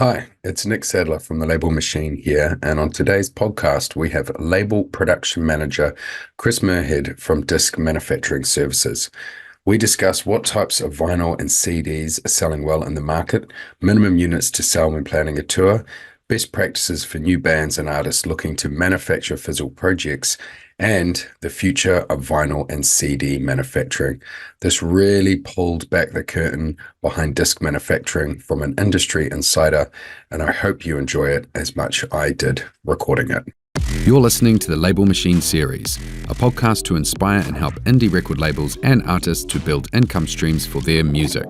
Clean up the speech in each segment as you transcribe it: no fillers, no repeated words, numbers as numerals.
Hi, it's Nick Sadler from the Label Machine here, and on today's podcast, we have Label Production Manager Chris Muirhead from Disc Manufacturing Services. We discuss what types of vinyl and CDs are selling well in the market, minimum units to sell when planning a tour, best practices for new bands and artists looking to manufacture physical projects, and the future of vinyl and CD manufacturing. This really pulled back the curtain behind disc manufacturing from an industry insider, and I hope you enjoy it as much as I did recording it. You're listening to the Label Machine series, a podcast to inspire and help indie record labels and artists to build income streams for their music.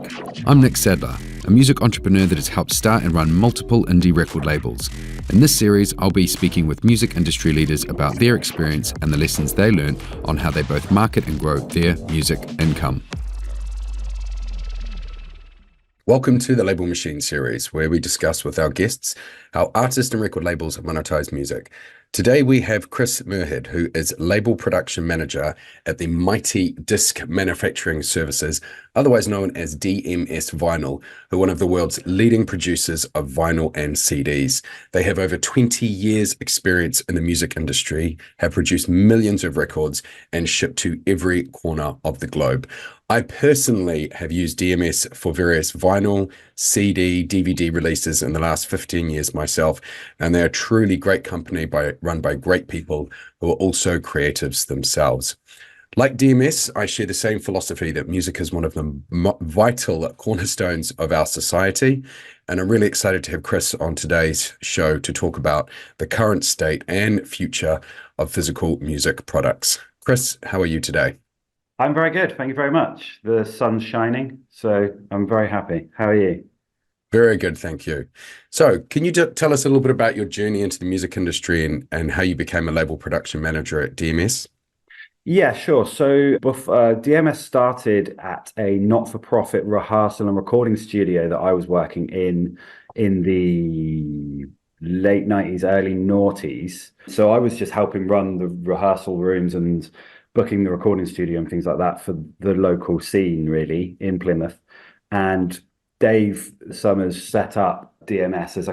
I'm Nick Sadler, a music entrepreneur that has helped start and run multiple indie record labels. In this series, I'll be speaking with music industry leaders about their experience and the lessons they learn on how they both market and grow their music income. Welcome to the Label Machine series, where we discuss with our guests how artists and record labels monetize music. Today we have Chris Muirhead, who is Label Production Manager at the mighty Disc Manufacturing Services, otherwise known as DMS Vinyl, who are one of the world's leading producers of vinyl and CDs. They have over 20 years experience in the music industry, have produced millions of records, and shipped to every corner of the globe. I personally have used DMS for various vinyl, CD, DVD releases in the last 15 years myself, and they're a truly great company run by great people who are also creatives themselves. Like DMS, I share the same philosophy that music is one of the vital cornerstones of our society, and I'm really excited to have Chris on today's show to talk about the current state and future of physical music products. Chris, how are you today? I'm very good. Thank you very much. The sun's shining, so I'm very happy. How are you? Very good, thank you. So, can you tell us a little bit about your journey into the music industry and how you became a label production manager at DMS? Yeah, sure. So DMS started at a not-for-profit rehearsal and recording studio that I was working in the late 90s, early noughties. So I was just helping run the rehearsal rooms and booking the recording studio and things like that for the local scene, really, in Plymouth. And Dave Summers set up DMS as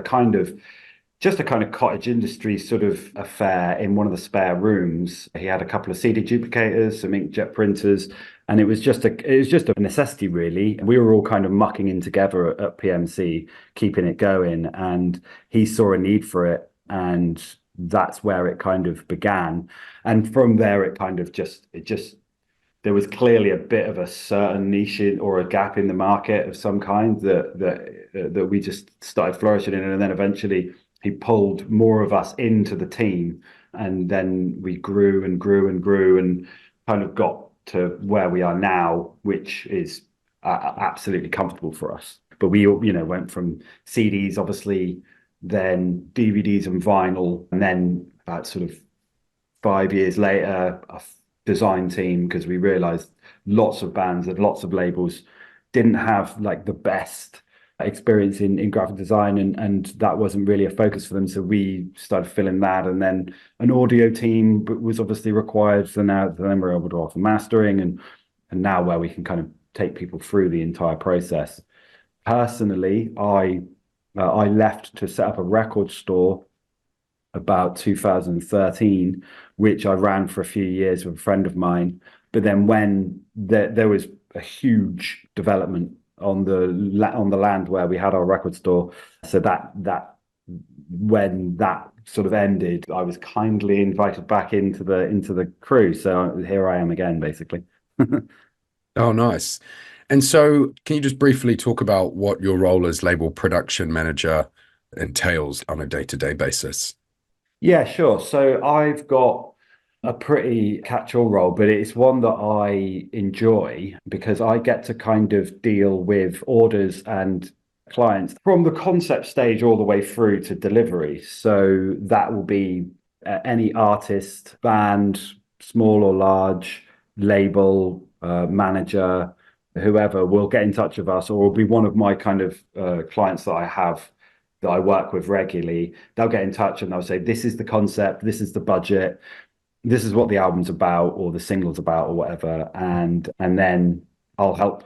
just a kind of cottage industry sort of affair in one of the spare rooms. He had a couple of CD duplicators, some inkjet printers, and it was just a necessity, really. We were all kind of mucking in together at PMC, keeping it going, and he saw a need for it, and that's where it kind of began. And from there, there was clearly a bit of a certain niche or a gap in the market of some kind that we just started flourishing in, and then eventually he pulled more of us into the team, and then we grew and grew and grew and kind of got to where we are now, which is absolutely comfortable for us. But we, went from CDs, obviously, then DVDs and vinyl, and then about sort of 5 years later, a design team, because we realized lots of bands and lots of labels didn't have like the best experience in graphic design, and that wasn't really a focus for them, so we started filling that. And then an audio team was obviously required, so then we're able to offer mastering, and now where we can kind of take people through the entire process. Personally, I left to set up a record store about 2013, which I ran for a few years with a friend of mine. But then when there was a huge development on the land where we had our record store, so that when that sort of ended, I was kindly invited back into the crew. So here I am again, basically. Oh, nice. And so, can you just briefly talk about what your role as label production manager entails on a day-to-day basis? Yeah, sure. So I've got a pretty catch-all role, but it's one that I enjoy because I get to kind of deal with orders and clients from the concept stage all the way through to delivery. So that will be any artist, band, small or large, label, manager, whoever will get in touch with us, or will be one of my kind of clients that I have that I work with regularly. They'll get in touch and they'll say, this is the concept, this is the budget, this is what the album's about or the single's about or whatever. And then I'll help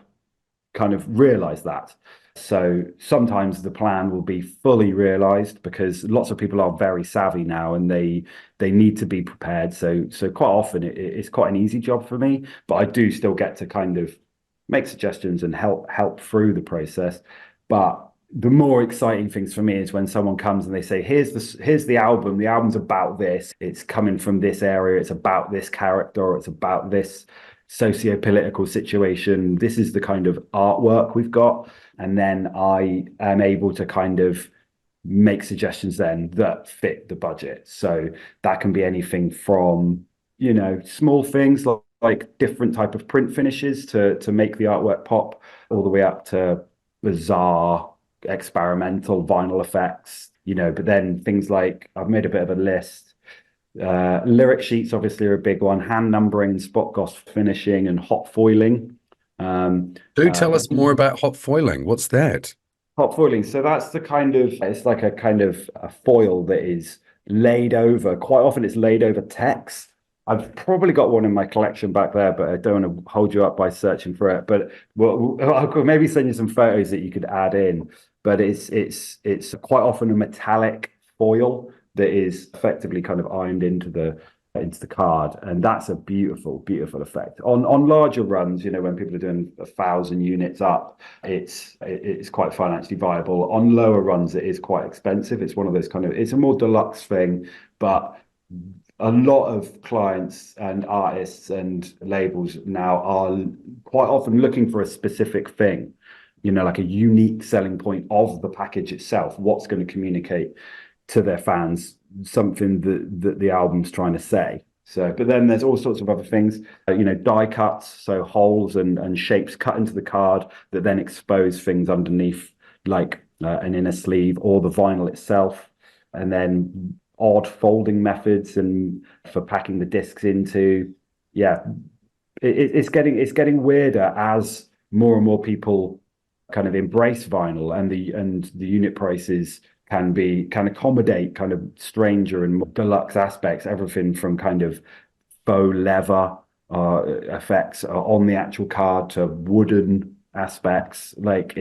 kind of realize that. So sometimes the plan will be fully realized because lots of people are very savvy now and they need to be prepared. So quite often it's quite an easy job for me, but I do still get to kind of make suggestions and help through the process. But the more exciting things for me is when someone comes and they say, here's the album. The album's about this. It's coming from this area. It's about this character. Or it's about this socio-political situation. This is the kind of artwork we've got. And then I am able to kind of make suggestions then that fit the budget. So that can be anything from, small things like different type of print finishes to make the artwork pop, all the way up to bizarre experimental vinyl effects, but then things like I've made a bit of a list. Lyric sheets obviously are a big one, hand numbering and spot gloss finishing and hot foiling. Do tell us more about hot foiling. What's that? Hot foiling. So that's it's like a kind of a foil that is laid over. Quite often it's laid over text. I've probably got one in my collection back there, but I don't want to hold you up by searching for it. But I could maybe send you some photos that you could add in. But it's quite often a metallic foil that is effectively kind of ironed into the card, and that's a beautiful effect on larger runs. When people are doing 1,000 units up, it's quite financially viable. On lower runs it is quite expensive. It's one of those it's a more deluxe thing, but a lot of clients and artists and labels now are quite often looking for a specific thing, like a unique selling point of the package itself, what's going to communicate to their fans something that the album's trying to say. So, but then there's all sorts of other things, die cuts, so holes and shapes cut into the card that then expose things underneath, like an inner sleeve or the vinyl itself, and then odd folding methods and for packing the discs into. It's getting weirder as more and more people kind of embrace vinyl, and the unit prices can accommodate kind of stranger and more deluxe aspects, everything from kind of faux leather effects on the actual card to wooden aspects. Like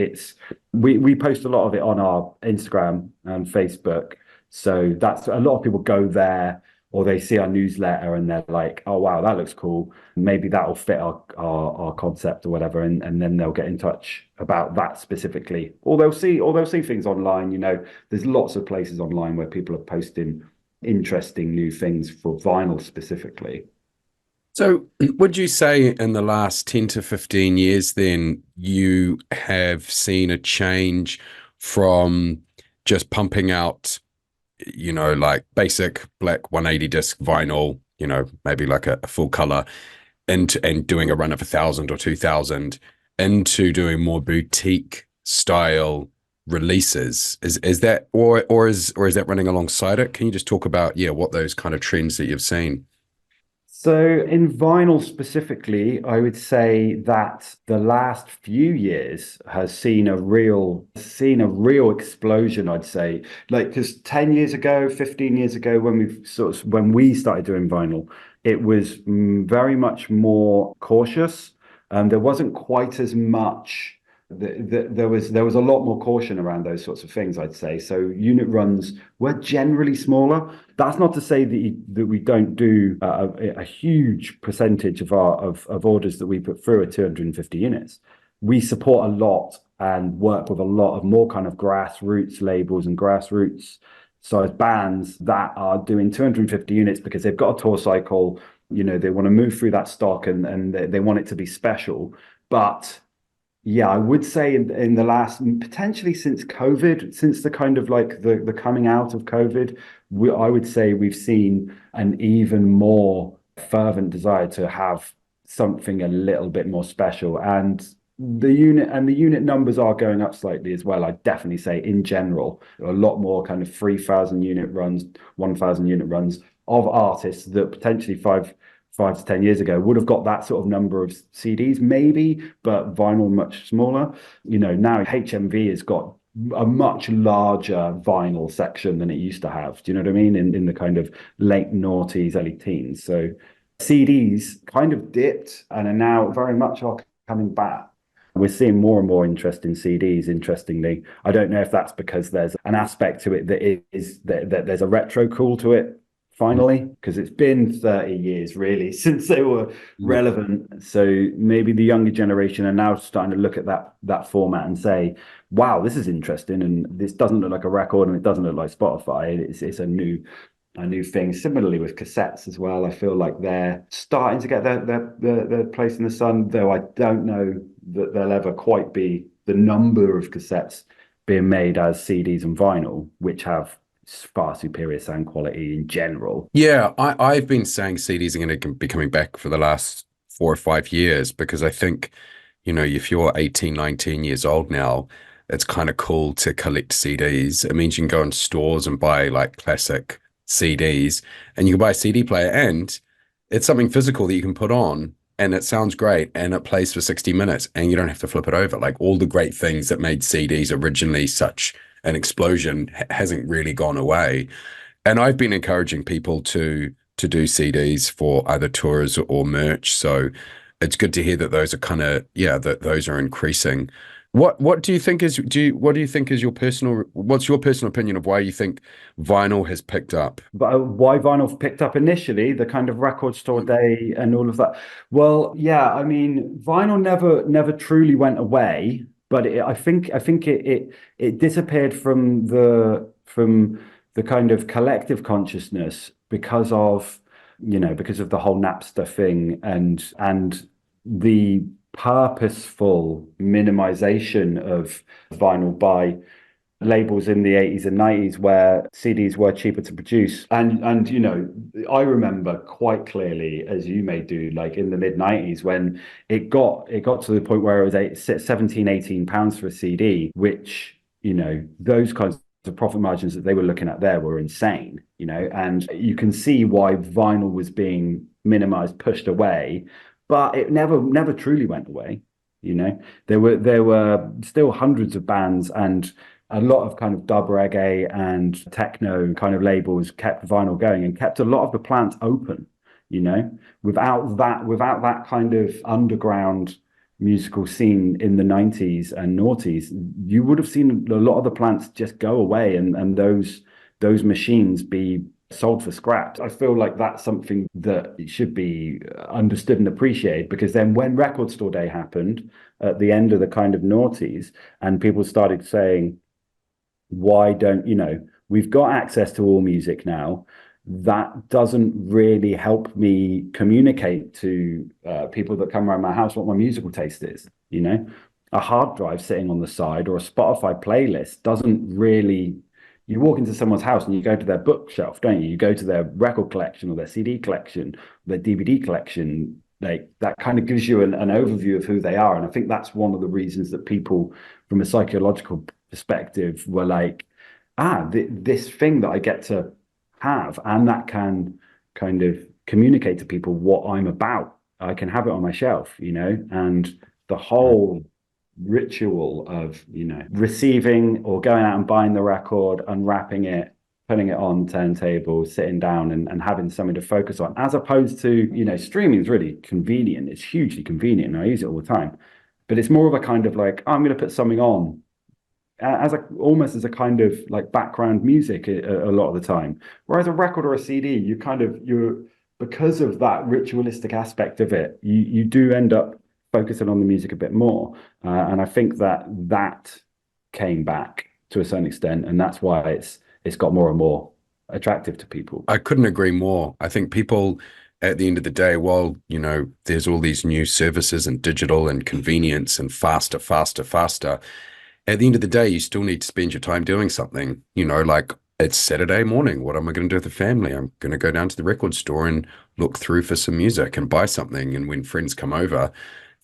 we post a lot of it on our Instagram and Facebook. So that's a lot of people go there, or they see our newsletter and they're like, oh wow, that looks cool. Maybe that'll fit our concept or whatever, and then they'll get in touch about that specifically. Or they'll see things online. There's lots of places online where people are posting interesting new things for vinyl specifically. So would you say in the last 10 to 15 years then you have seen a change from just pumping out like basic black 180 disc vinyl, maybe like a full color, and doing a run of 1,000 or 2,000 into doing more boutique style releases? Is that or is that running alongside it? Can you just talk about what those kind of trends that you've seen? So in vinyl specifically, I would say that the last few years has seen a real explosion, I'd say. Like, because 10 years ago, 15 years ago, when we started doing vinyl, it was very much more cautious. There wasn't quite as much. There was a lot more caution around those sorts of things, I'd say. So unit runs were generally smaller. That's not to say that we don't do a huge percentage of of orders that we put through at 250 units. We support a lot and work with a lot of more kind of grassroots labels and grassroots size bands that are doing 250 units because they've got a tour cycle. They want to move through that stock and they want it to be special. But yeah, I would say in the last, potentially since COVID, since the kind of like the coming out of COVID, I would say we've seen an even more fervent desire to have something a little bit more special. And the unit numbers are going up slightly as well. I'd definitely say in general, a lot more kind of 3,000 unit runs, 1,000 unit runs of artists that potentially five to 10 years ago would have got that sort of number of CDs maybe, but vinyl much smaller. Now HMV has got a much larger vinyl section than it used to have. Do you know what I mean? In the kind of late noughties, early teens. So CDs kind of dipped and are now very much are coming back. We're seeing more and more interest in CDs, interestingly. I don't know if that's because there's an aspect to it that is that there's a retro cool to it, finally, because it's been 30 years really since they were relevant. So maybe the younger generation are now starting to look at that format and say, wow, this is interesting, and this doesn't look like a record and it doesn't look like Spotify. It's a new thing. Similarly with cassettes as well, I feel like they're starting to get their place in the sun, though I don't know that they'll ever quite be the number of cassettes being made as CDs and vinyl, which have far superior sound quality in general. Yeah, I've been saying CDs are going to be coming back for the last 4 or 5 years, because I think, if you're 18, 19 years old now, it's kind of cool to collect CDs. It means you can go in stores and buy like classic CDs, and you can buy a CD player, and it's something physical that you can put on, and it sounds great, and it plays for 60 minutes, and you don't have to flip it over. Like, all the great things that made CDs originally such an explosion hasn't really gone away. And I've been encouraging people to do CDs for either tours or merch. So it's good to hear that those are that those are increasing. What do you think is what's your personal opinion of why you think vinyl has picked up? But why vinyl picked up initially, the kind of record store day and all of that? Well, yeah, I mean, vinyl never truly went away, but I think it disappeared from the kind of collective consciousness because of the whole Napster thing and the purposeful minimization of vinyl by labels in the 80s and 90s, where CDs were cheaper to produce. And I remember quite clearly, as you may do, like in the mid 90s, when it got to the point where it was 17-18 pounds for a CD, which, those kinds of profit margins that they were looking at there were insane, and you can see why vinyl was being minimized, pushed away, but it never truly went away. There were still hundreds of bands, and a lot of kind of dub reggae and techno kind of labels kept vinyl going and kept a lot of the plants open. Without that kind of underground musical scene in the 90s and noughties, you would have seen a lot of the plants just go away and those machines be sold for scraps. I feel like that's something that should be understood and appreciated, because then when Record Store Day happened at the end of the kind of noughties, and people started saying, why don't, we've got access to all music now, that doesn't really help me communicate to people that come around my house what my musical taste is. A hard drive sitting on the side or a Spotify playlist doesn't really. You walk into someone's house and you go to their bookshelf, don't you? You go to their record collection or their CD collection, their DVD collection. Like, that kind of gives you an overview of who they are. And I think that's one of the reasons that people, from a psychological perspective, were like, this thing that I get to have, and that can kind of communicate to people what I'm about. I can have it on my shelf, and the whole ritual of receiving or going out and buying the record, unwrapping it, putting it on turntable, sitting down and having something to focus on, as opposed to streaming is really convenient. It's hugely convenient, and I use it all the time, but it's more of a kind of like, I'm going to put something on almost as a kind of like background music a lot of the time, whereas a record or a CD, you're because of that ritualistic aspect of it, you do end up focusing on the music a bit more, and I think that came back to a certain extent, and that's why it's got more and more attractive to people. I couldn't agree more. I think people, at the end of the day, while there's all these new services and digital and convenience and faster, at the end of the day, you still need to spend your time doing something. Like, it's Saturday morning. What am I going to do with the family? I'm going to go down to the record store and look through for some music and buy something. And when friends come over,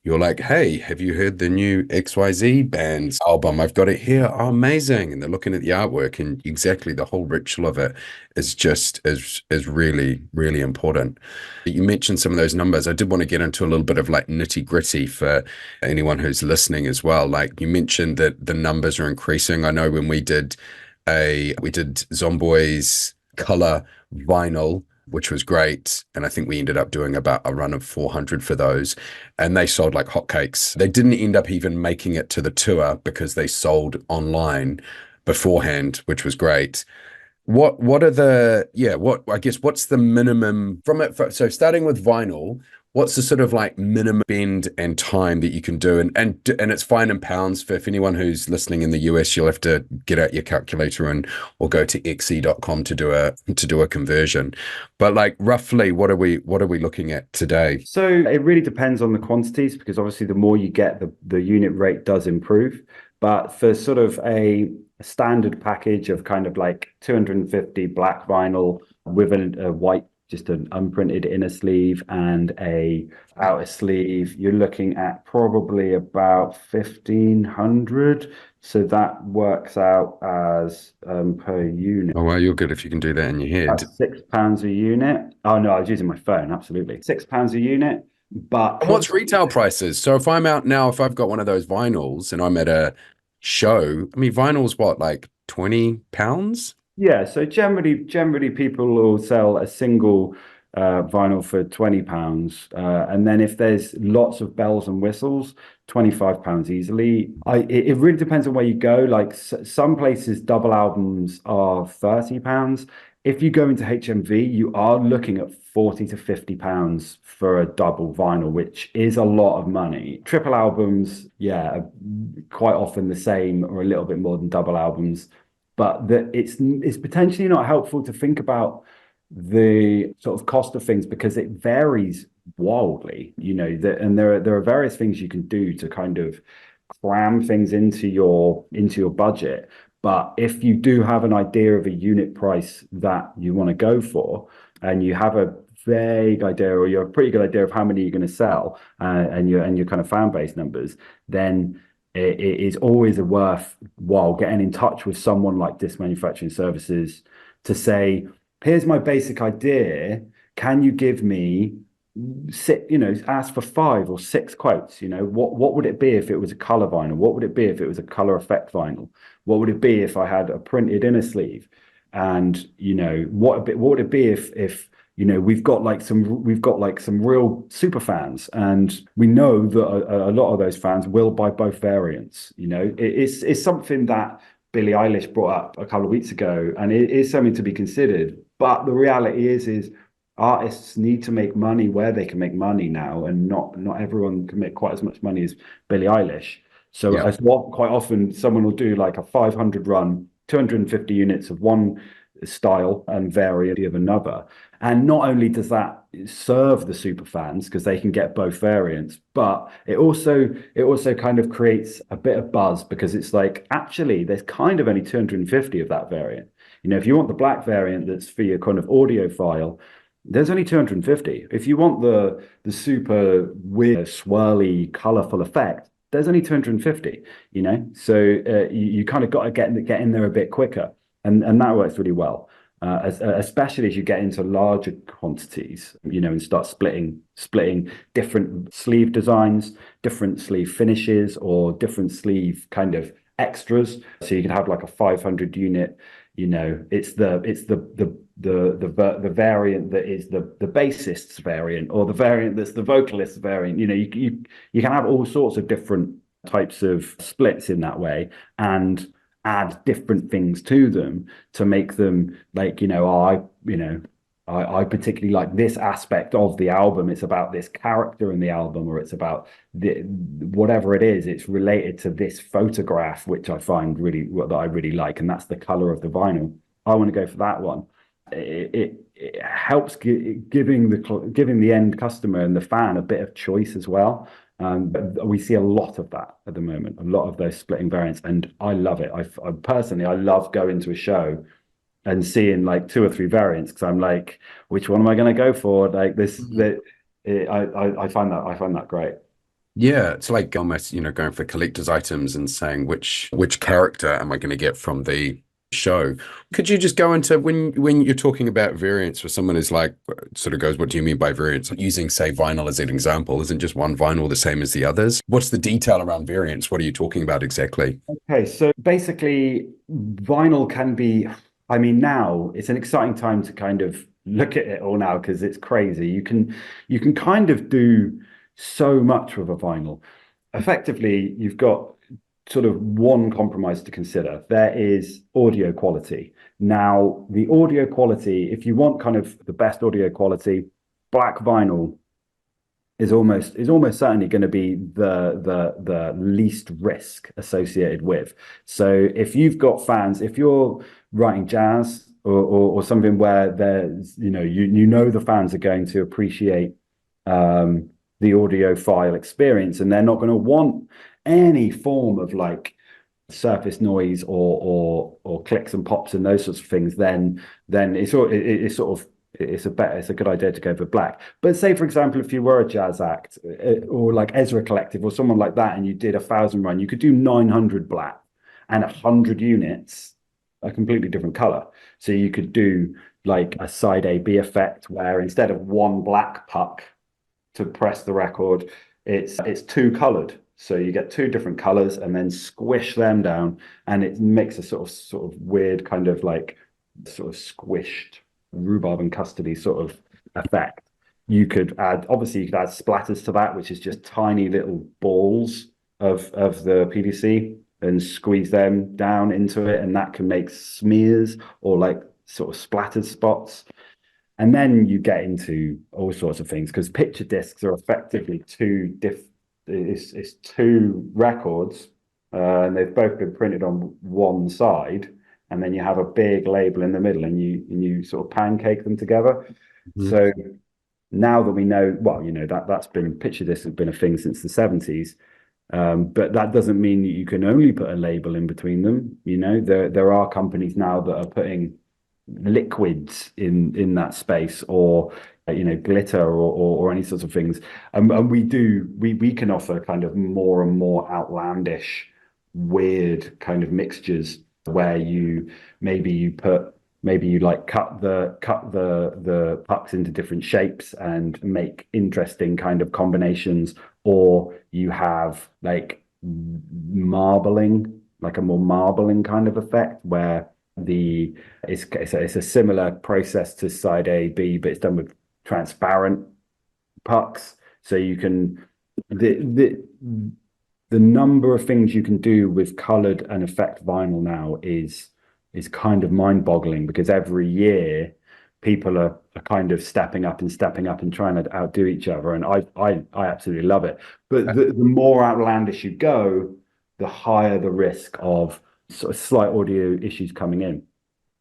you're like, hey, have you heard the new XYZ band's album? I've got it here. Oh, amazing. And they're looking at the artwork, and exactly the whole ritual of it is really, really important. You mentioned some of those numbers. I did want to get into a little bit of like nitty gritty for anyone who's listening as well. Like, you mentioned that the numbers are increasing. I know when we did Zomboy's color vinyl, which was great. And I think we ended up doing about a run of 400 for those, and they sold like hotcakes. They didn't end up even making it to the tour because they sold online beforehand, which was great. What are the, yeah, what, I guess, what's the minimum from it? So starting with vinyl, what's the sort of like minimum spend and time that you can do? And it's fine in pounds. For if anyone who's listening in the US, you'll have to get out your calculator and or go to xe.com to do a conversion. But like roughly, what are we looking at today? So it really depends on the quantities, because obviously the more you get, the unit rate does improve. But for sort of a standard package of kind of like 250 black vinyl with a white, just an unprinted inner sleeve and a outer sleeve, you're looking at probably about 1,500. So that works out as per unit. Oh, well, you're good if you can do that in your head. That's £6 a unit. Oh no, I was using my phone. Absolutely, £6 a unit. But And what's retail prices? So if I'm out now, if I've got one of those vinyls and I'm at a show, I mean, vinyl's what, like £20? yeah, so generally people will sell a single vinyl for £20, and then if there's lots of bells and whistles, £25 easily. It really depends on where you go. Like some places, double albums are £30. If you go into HMV, you are looking at £40 to £50 for a double vinyl, which is a lot of money. Triple albums, yeah, are quite often the same or a little bit more than double albums. But it's potentially not helpful to think about the sort of cost of things, because it varies wildly, and there are various things you can do to kind of cram things into your budget. But if you do have an idea of a unit price that you want to go for, and you have a vague idea, or you have a pretty good idea of how many you're going to sell, and your kind of fan base numbers, then it is always a worthwhile getting in touch with someone like Disc Manufacturing Services to say, here's my basic idea. Can you give me ask for 5 or 6 quotes? What would it be if it was a color vinyl? What would it be if it was a color effect vinyl? What would it be if I had a printed inner sleeve? And what would it be if we've got like some real super fans, and we know that a lot of those fans will buy both variants. It's something that Billie Eilish brought up a couple of weeks ago, and it is something to be considered. But the reality is artists need to make money where they can make money now, and not everyone can make quite as much money as Billie Eilish. So Yeah. quite often someone will do like a 500 run, 250 units of one style and variant of another. And not only does that serve the super fans because they can get both variants, but it also kind of creates a bit of buzz, because it's like, actually there's kind of only 250 of that variant. If you want the black variant that's for your kind of audiophile, there's only 250. If you want the super weird, swirly, colorful effect, there's only 250. So you kind of got to get in there a bit quicker, and that works really well. Especially as you get into larger quantities, and start splitting different sleeve designs, different sleeve finishes, or different sleeve kind of extras. So you could have like a 500 unit. It's the variant that is the bassist's variant, or the variant that's the vocalist's variant. You can have all sorts of different types of splits in that way, and add different things to them to make them like, I particularly like this aspect of the album. It's about this character in the album, or it's about whatever it is. It's related to this photograph, which I find that I really like, and that's the color of the vinyl. I want to go for that one. It helps giving the end customer and the fan a bit of choice as well. But we see a lot of that at the moment, a lot of those splitting variants, and I love it. I personally love going to a show and seeing like 2 or 3 variants, because I'm like, which one am I going to go for? Like this, I find that great. Yeah, it's like almost, going for collector's items and saying which character am I going to get from the show. Could you just go into when you're talking about variants, for someone who's like sort of goes, what do you mean by variants? Using, say, vinyl as an example, isn't just one vinyl the same as the others? What's the detail around variants? What are you talking about exactly? Okay, so basically vinyl can be, I mean, now it's an exciting time to kind of look at it all now because it's crazy. You can kind of do so much with a vinyl. Effectively, you've got sort of one compromise to consider. There is audio quality. Now, the audio quality, if you want kind of the best audio quality, black vinyl is almost certainly going to be the least risk associated with. So if you've got fans, if you're writing jazz or something where there's, you know the fans are going to appreciate the audiophile experience, and they're not going to want any form of like surface noise or clicks and pops and those sorts of things, then it's a good idea to go for black. But say, for example, if you were a jazz act or like Ezra Collective or someone like that, and you did 1,000 run, you could do 900 black and 100 units a completely different color. So you could do like a side A B effect where instead of one black puck to press the record, it's two colored. So you get two different colors and then squish them down, and it makes a sort of weird kind of like sort of squished rhubarb and custody sort of effect. You could add splatters to that, which is just tiny little balls of the PVC, and squeeze them down into it, and that can make smears or like sort of splattered spots. And then you get into all sorts of things because picture discs are effectively it's two records, and they've both been printed on one side, and then you have a big label in the middle, and you sort of pancake them together. Mm-hmm. So now that we know, well, that's been picture discs has been a thing since the 70s, but that doesn't mean that you can only put a label in between them. There are companies now that are putting liquids in that space, or glitter or any sorts of things, and we can offer kind of more and more outlandish, weird kind of mixtures where you like cut the pucks into different shapes and make interesting kind of combinations, or you have like marbling, like a more marbling kind of effect where it's a similar process to side A B, but it's done with transparent pucks. So you can the number of things you can do with colored and effect vinyl now is kind of mind-boggling, because every year people are kind of stepping up and trying to outdo each other, and I absolutely love it. But the more outlandish you go, the higher the risk of sort of slight audio issues coming in.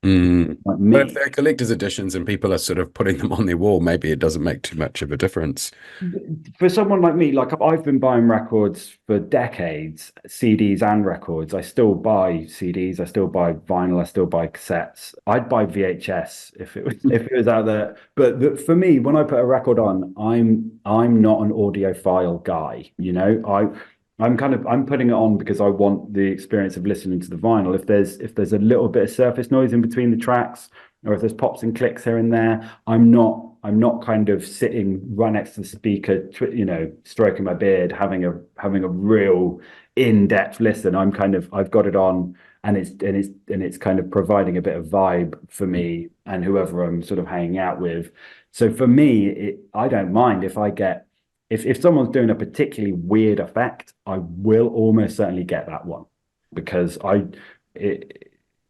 But if they're collector's editions and people are sort of putting them on their wall, maybe it doesn't make too much of a difference. For someone like me, like I've been buying records for decades, CDs and records. I still buy CDs, I still buy vinyl, I still buy cassettes. I'd buy VHS if it was out there. But for me, when I put a record on, I'm not an audiophile guy. I'm putting it on because I want the experience of listening to the vinyl. If there's a little bit of surface noise in between the tracks, or if there's pops and clicks here and there, I'm not kind of sitting right next to the speaker, stroking my beard, having a real in-depth listen. I've got it on, and it's kind of providing a bit of vibe for me and whoever I'm sort of hanging out with. So for me, I don't mind if someone's doing a particularly weird effect, I will almost certainly get that one, because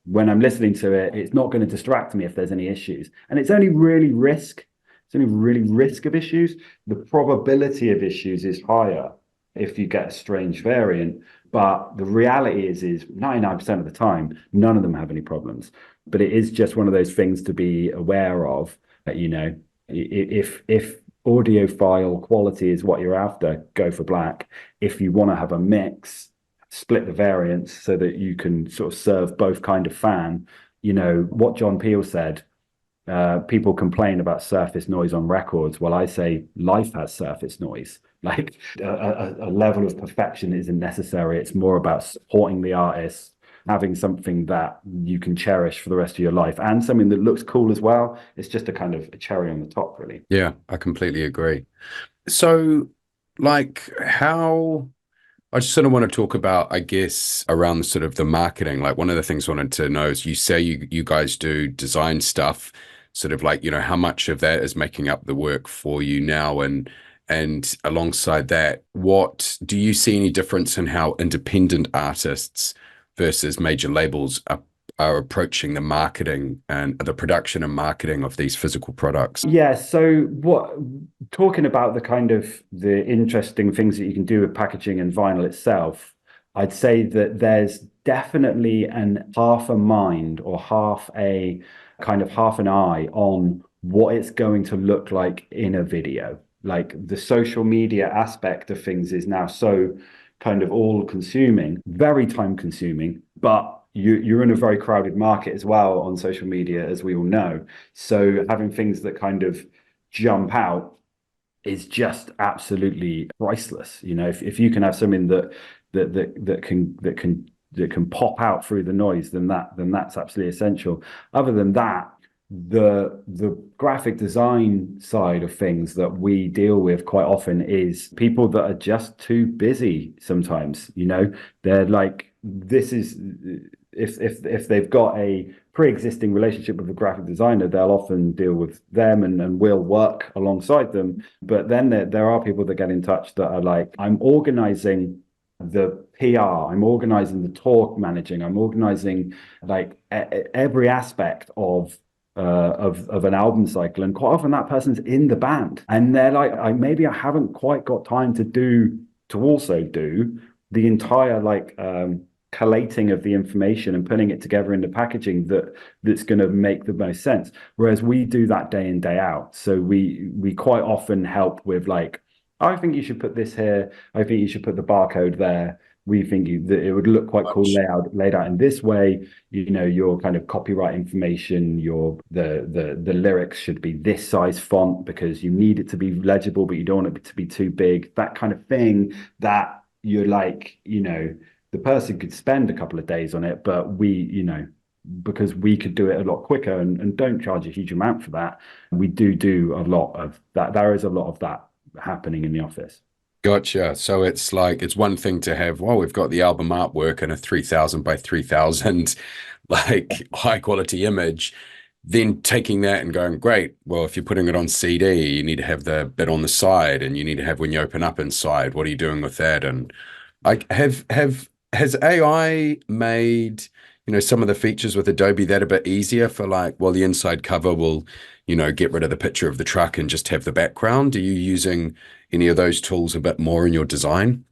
when I'm listening to it, it's not going to distract me if there's any issues. And it's only really risk. It's only really risk of issues. The probability of issues is higher if you get a strange variant. But the reality is 99% of the time, none of them have any problems. But it is just one of those things to be aware of. If audiophile quality is what you're after, go for black. If you want to have a mix, split the variants so that you can sort of serve both kind of fan. What John Peel said, people complain about surface noise on records. Well, I say life has surface noise. Like a level of perfection isn't necessary. It's more about supporting the artist, having something that you can cherish for the rest of your life, and something that looks cool as well. It's just a kind of a cherry on the top, really. Yeah, I completely agree. So, like, I just sort of want to talk about, I guess, around sort of the marketing. Like, one of the things I wanted to know is, you say you guys do design stuff. sort of like, how much of that is making up the work for you now? And alongside that, what do you see any difference in how independent artists versus major labels are approaching the marketing and the production and marketing of these physical products? Yeah, so talking about the kind of the interesting things that you can do with packaging and vinyl itself, I'd say that there's definitely an half a mind or half an eye on what it's going to look like in a video. Like the social media aspect of things is now so kind of all consuming, very time consuming, but you're in a very crowded market as well on social media, as we all know. So having things that kind of jump out is just absolutely priceless. If you can have something that can pop out through the noise, then that's absolutely essential. Other than that, the graphic design side of things that we deal with quite often is people that are just too busy sometimes. They're like, this is if they've got a pre-existing relationship with a graphic designer, they'll often deal with them and will work alongside them. But then there are people that get in touch that are like, I'm organizing the PR, I'm organizing the talk managing, I'm organizing like every aspect of an album cycle, and quite often that person's in the band, and they're like, I haven't quite got time to also do the entire collating of the information and putting it together into packaging that's going to make the most sense. Whereas we do that day in, day out. So we quite often help with like, I think you should put this here. I think you should put the barcode there. We think that it would look quite cool laid out in this way. Your kind of copyright information, the lyrics should be this size font because you need it to be legible, but you don't want it to be too big. That kind of thing that you're like, the person could spend a couple of days on it, but because we could do it a lot quicker and don't charge a huge amount for that, we do a lot of that. There is a lot of that happening in the office. Gotcha. So it's like, it's one thing to have, well, we've got the album artwork in a 3000 by 3000, like high quality image, then taking that and going, great. Well, if you're putting it on CD, you need to have the bit on the side, and you need to have when you open up inside, what are you doing with that? And has AI made, some of the features with Adobe that a bit easier for like, well, the inside cover will, get rid of the picture of the truck and just have the background? Are you using any of those tools a bit more in your design?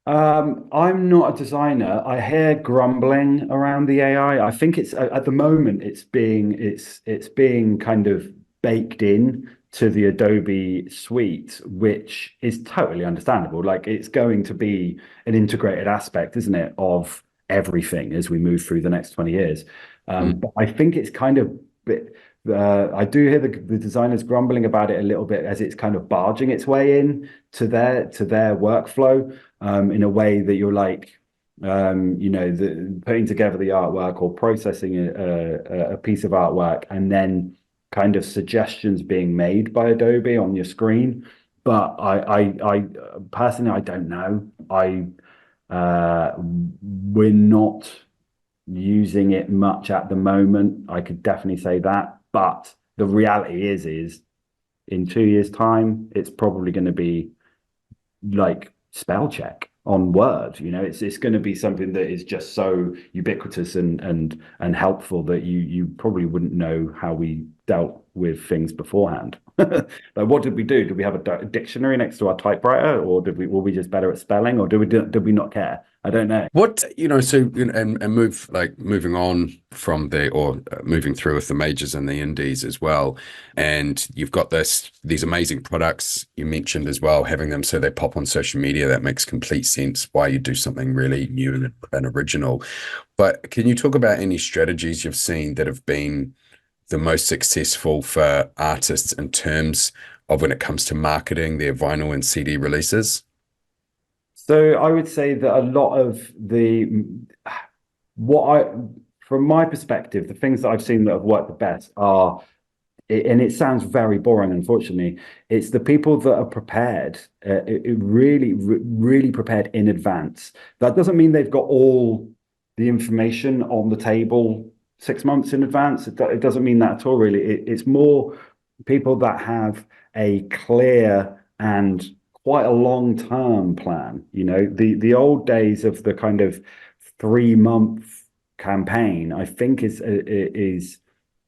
I'm not a designer. I hear grumbling around the AI. I think it's at the moment it's being kind of baked in to the Adobe suite, which is totally understandable. Like it's going to be an integrated aspect, isn't it, of everything as we move through the next 20 years. But I think it's kind of I do hear the designers grumbling about it a little bit as it's kind of barging its way in to their workflow in a way that you're like, putting together the artwork or processing a piece of artwork and then kind of suggestions being made by Adobe on your screen. But I personally, I don't know. We're not using it much at the moment. I could definitely say that. But the reality is in 2 years' time, it's probably going to be like spell check on Word. It's going to be something that is just so ubiquitous and helpful that you probably wouldn't know how we dealt with things beforehand. Like, what did we do? Did we have a dictionary next to our typewriter, or were we just better at spelling, or did we not care? I don't know. What, so, and moving on from moving through with the majors and the indies as well. And you've got these amazing products you mentioned as well, having them so they pop on social media. That makes complete sense why you do something really new and original. But can you talk about any strategies you've seen that have been the most successful for artists in terms of when it comes to marketing their vinyl and CD releases? So I would say that a lot of from my perspective, the things that I've seen that have worked the best are, and it sounds very boring, unfortunately, it's the people that are prepared, really prepared in advance. That doesn't mean they've got all the information on the table 6 months in advance. It doesn't mean that at all, really. It's more people that have a clear and quite a long-term plan. The old days of the kind of 3-month campaign, I think is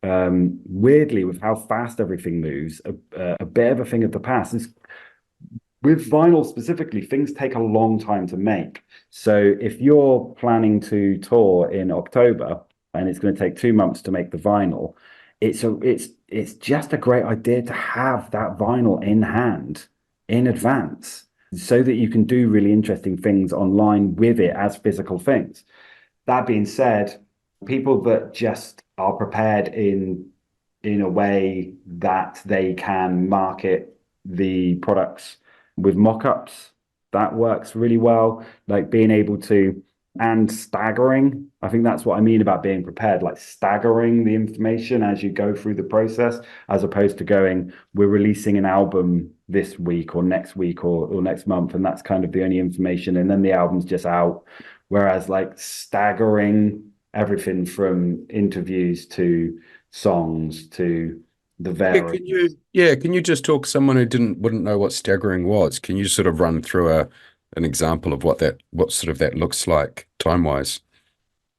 weirdly, with how fast everything moves, a bit of a thing of the past. With vinyl specifically, things take a long time to make. So if you're planning to tour in October and it's going to take 2 months to make the vinyl, it's just a great idea to have that vinyl in hand in advance so that you can do really interesting things online with it as physical things. That being said, people that just are prepared in a way that they can market the products with mock-ups, that works really well. Like being able to, and staggering. I think that's what I mean about being prepared, like staggering the information as you go through the process, as opposed to going, we're releasing an album this week or next week or next month, and that's kind of the only information, and then the album's just out. Whereas like staggering everything from interviews to songs to the various. Can you just talk someone who wouldn't know what staggering was? Can you just sort of run through an example of what sort of that looks like time-wise?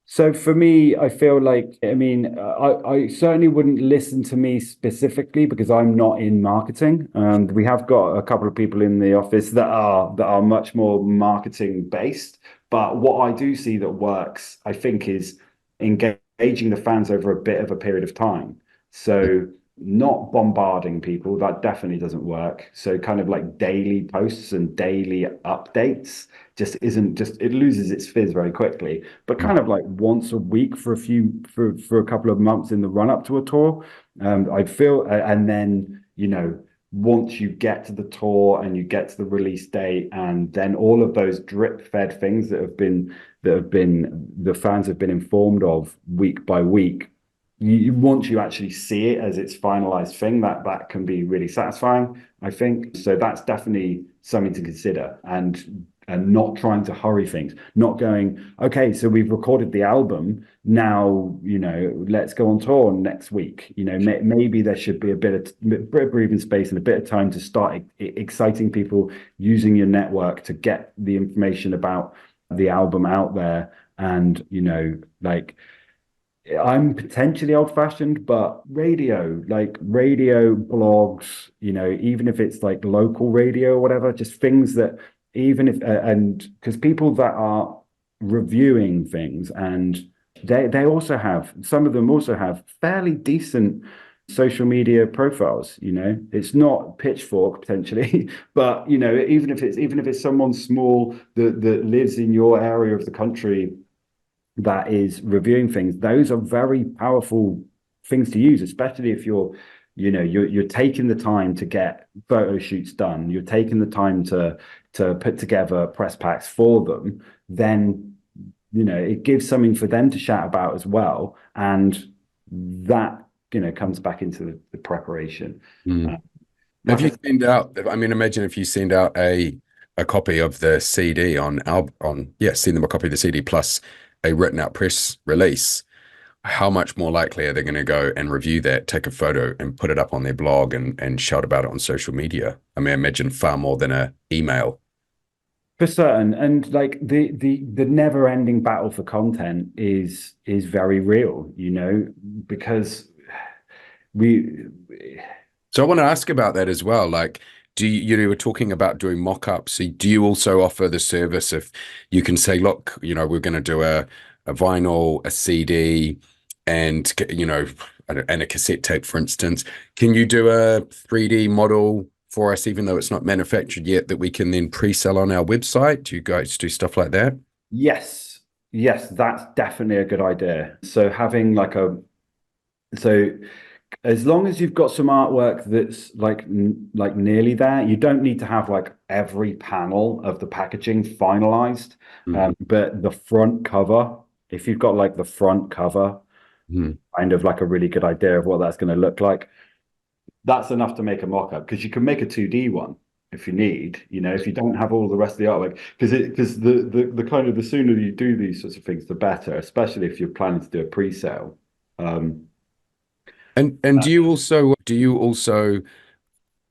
So for me, I feel like, I mean, I certainly wouldn't listen to me specifically because I'm not in marketing. And we have got a couple of people in the office that are much more marketing based. But what I do see that works, I think, is engaging the fans over a bit of a period of time. So not bombarding people, that definitely doesn't work. So kind of like daily posts and daily updates just isn't just it loses its fizz very quickly. But kind of like once a week for a couple of months in the run up to a tour, I'd feel, and then once you get to the tour and you get to the release date, and then all of those drip fed things that have been the fans have been informed of week by week. Once you actually see it as its finalized thing, that can be really satisfying, I think. So that's definitely something to consider, and not trying to hurry things, not going, okay, so we've recorded the album now, let's go on tour next week. Maybe there should be a bit of breathing space and a bit of time to start exciting people, using your network to get the information about the album out there. And like, I'm potentially old-fashioned, but radio blogs, even if it's like local radio or whatever, just things that, even if, and because people that are reviewing things, and they also have, some of them also have fairly decent social media profiles. It's not Pitchfork potentially, but even if it's someone small that lives in your area of the country that is reviewing things, those are very powerful things to use, especially if you're taking the time to get photo shoots done, you're taking the time to put together press packs for them. Then it gives something for them to chat about as well, and that comes back into the preparation. Have you sent out, I mean, imagine if you send out a copy of the CD send them a copy of the CD plus a written out press release, how much more likely are they going to go and review that, take a photo and put it up on their blog and shout about it on social media? I mean, imagine far more than an email. For certain. And like the never ending battle for content is very real, because so I want to ask about that as well. Like, do you were talking about doing mock-ups. Do you also offer the service if you can say, look, we're going to do a vinyl, a CD, and and a cassette tape, for instance. Can you do a 3D model for us, even though it's not manufactured yet, that we can then pre-sell on our website? Do you guys do stuff like that? Yes, that's definitely a good idea. So having as long as you've got some artwork that's like nearly there, you don't need to have like every panel of the packaging finalized. But the front cover, if you've got like the front cover, kind of like a really good idea of what that's going to look like, that's enough to make a mock-up, because you can make a 2D one if you need, if you don't have all the rest of the artwork, because the kind of the sooner you do these sorts of things, the better, especially if you're planning to do a pre-sale. And do you also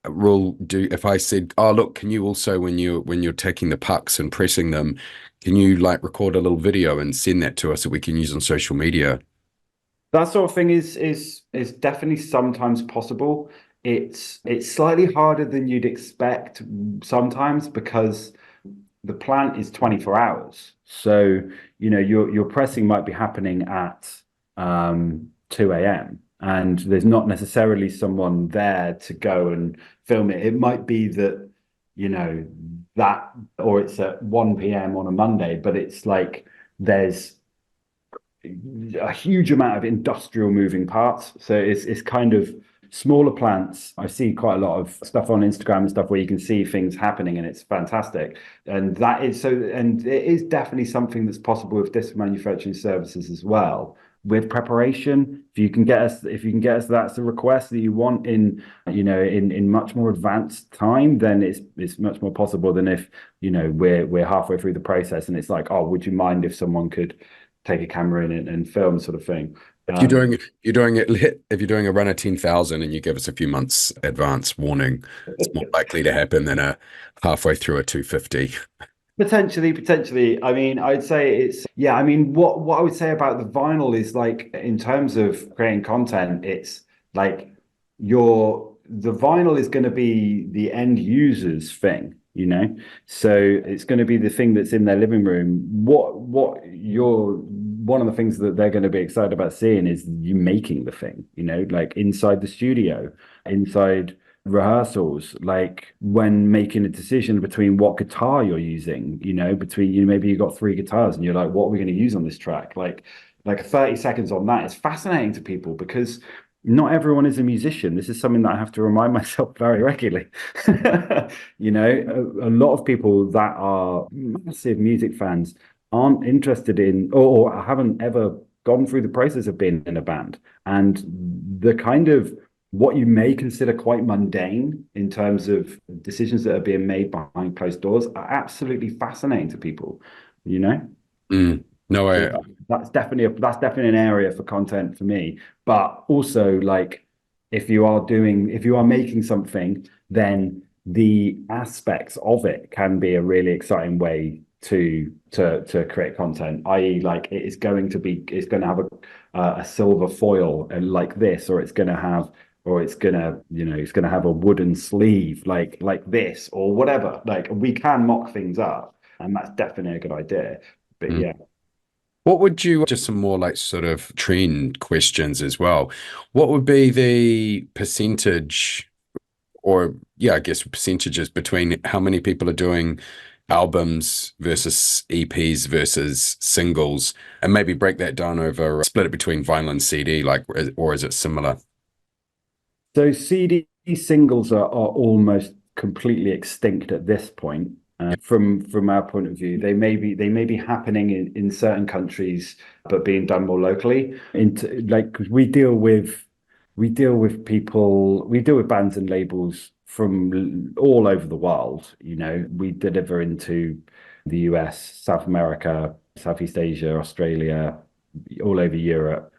rule do if I said, oh look, can you also when you're taking the pucks and pressing them, can you like record a little video and send that to us that we can use on social media? That sort of thing is definitely sometimes possible. It's slightly harder than you'd expect sometimes because the plant is 24 hours. So, your pressing might be happening at 2 a.m. and there's not necessarily someone there to go and film it. It might be that, you know, that or it's at 1 p.m. on a Monday, but it's like there's a huge amount of industrial moving parts. So it's kind of smaller plants. I see quite a lot of stuff on Instagram and stuff where you can see things happening and it's fantastic. And that is so, and it is definitely something that's possible with disc manufacturing services as well. With preparation, if you can get us that's the request that you want in much more advanced time, then it's much more possible than if we're halfway through the process and it's like, oh, would you mind if someone could take a camera in and film sort of thing. If you're doing a run of 10,000 and you give us a few months advance warning, it's more likely to happen than a halfway through a 250. Potentially. I mean, I'd say it's yeah. I mean, what I would say about the vinyl is like in terms of creating content, it's like the vinyl is going to be the end user's thing, So it's going to be the thing that's in their living room. What you're one of the things that they're going to be excited about seeing is you making the thing, like inside the studio, inside rehearsals, like when making a decision between what guitar you're using, between maybe you got three guitars and you're like, what are we going to use on this track? Like 30 seconds on that is fascinating to people because not everyone is a musician. This is something that I have to remind myself very regularly. A lot of people that are massive music fans aren't interested in or haven't ever gone through the process of being in a band. And the kind of what you may consider quite mundane in terms of decisions that are being made behind closed doors are absolutely fascinating to people, No, So that's definitely an area for content for me. But also, like, if you are making something, then the aspects of it can be a really exciting way to create content. I.e., like it's going to have a silver foil and like this, or it's gonna have a wooden sleeve like this or whatever. Like we can mock things up, and that's definitely a good idea. But mm. yeah. What would you, just some more like sort of trend questions as well. What would be the percentage or yeah, I guess percentages between how many people are doing albums versus EPs versus singles, and maybe break that down over, split it between vinyl and CD, like, or is it similar? So CD singles are almost completely extinct at this point. From our point of view, they may be happening in certain countries, but being done more locally. Into like 'cause we deal with bands and labels from all over the world. We deliver into the US, South America, Southeast Asia, Australia, all over Europe.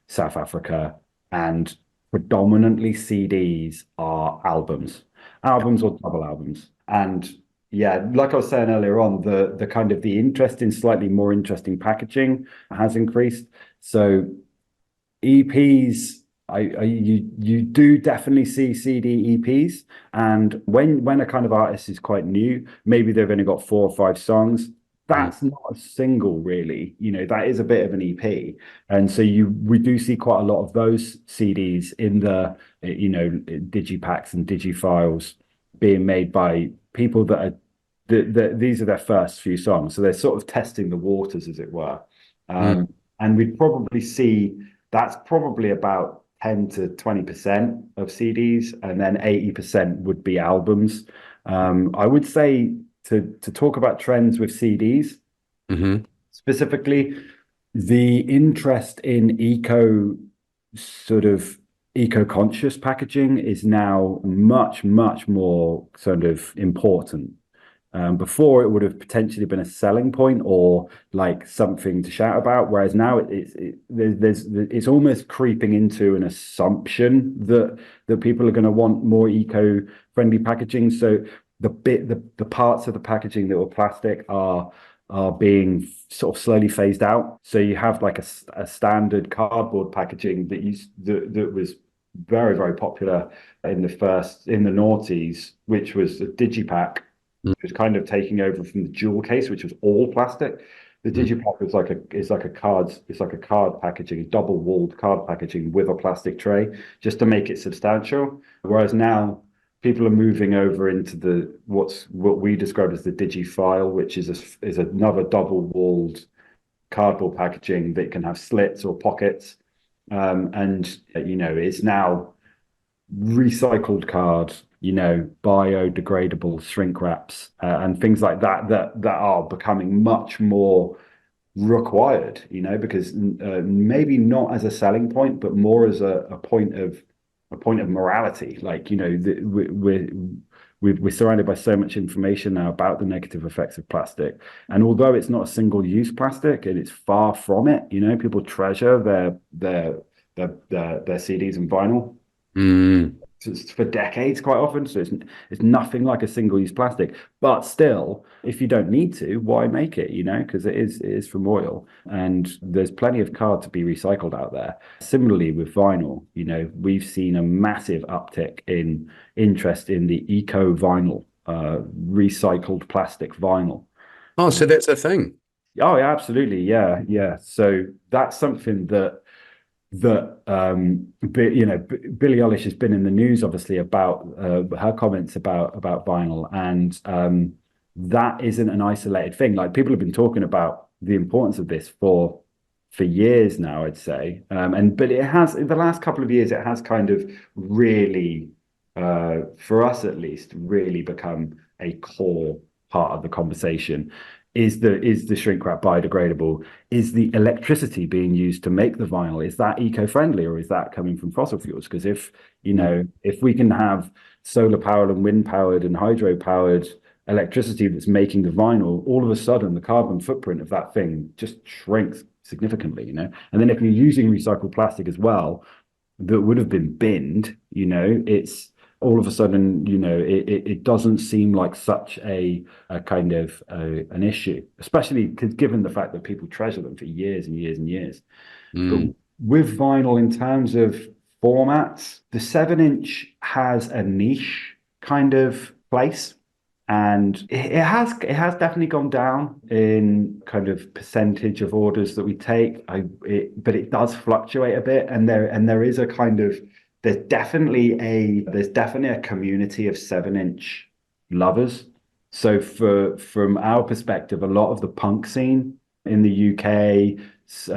South Africa, and predominantly CDs are albums or double albums. And yeah, like I was saying earlier on, the kind of the interest in slightly more interesting packaging has increased. So EPs, you do definitely see CD EPs, and when a kind of artist is quite new, maybe they've only got 4 or 5 songs. That's not a single, really. That is a bit of an EP, and so we do see quite a lot of those CDs in the digipacks and digifiles being made by people that are these are their first few songs, so they're sort of testing the waters, as it were. And we'd probably see that's probably about 10 to 20% of CDs, and then 80% would be albums. I would say to talk about trends with CDs, specifically, the interest in eco-conscious packaging is now much, much more sort of important. Before, it would have potentially been a selling point or like something to shout about, whereas now it's almost creeping into an assumption that people are going to want more eco-friendly packaging. So the parts of the packaging that were plastic are being sort of slowly phased out. So you have like a standard cardboard packaging that was very, very popular in the noughties, which was a digipack. Mm. It was kind of taking over from the jewel case, which was all plastic. The digipack was like a card packaging, double walled card packaging with a plastic tray, just to make it substantial. Whereas now people are moving over into what we describe as the digifile, which is another double walled cardboard packaging that can have slits or pockets. And it's now recycled card, biodegradable shrink wraps, and things like that are becoming much more required, because maybe not as a selling point, but more as a point of morality. Like, we're surrounded by so much information now about the negative effects of plastic, and although it's not a single-use plastic, and it's far from it, people treasure their CDs and vinyl for decades quite often. So it's nothing like a single-use plastic. But still, if you don't need to, why make it? Because it is from oil, and there's plenty of card to be recycled out there. Similarly with vinyl, we've seen a massive uptick in interest in the eco vinyl, recycled plastic vinyl. Oh, so that's a thing. Oh, yeah, absolutely. Yeah. So that's something that Billie Eilish has been in the news, obviously, about her comments about vinyl, and that isn't an isolated thing. Like, people have been talking about the importance of this for years now, I'd say, but it has, in the last couple of years, it has kind of really, for us at least, really become a core part of the conversation. Is the shrink wrap biodegradable? Is the electricity being used to make the vinyl, is that eco-friendly, or is that coming from fossil fuels? Because if we can have solar powered and wind powered and hydro powered electricity that's making the vinyl, all of a sudden the carbon footprint of that thing just shrinks significantly, And then if you're using recycled plastic as well, that would have been binned, it's all of a sudden, it doesn't seem like such a kind of an issue, especially given the fact that people treasure them for years and years and years. But with vinyl, in terms of formats, the 7-inch has a niche kind of place, and it has definitely gone down in kind of percentage of orders that we take. But it does fluctuate a bit, and there is a kind of there's definitely a community of 7-inch lovers. So from our perspective, a lot of the punk scene in the UK,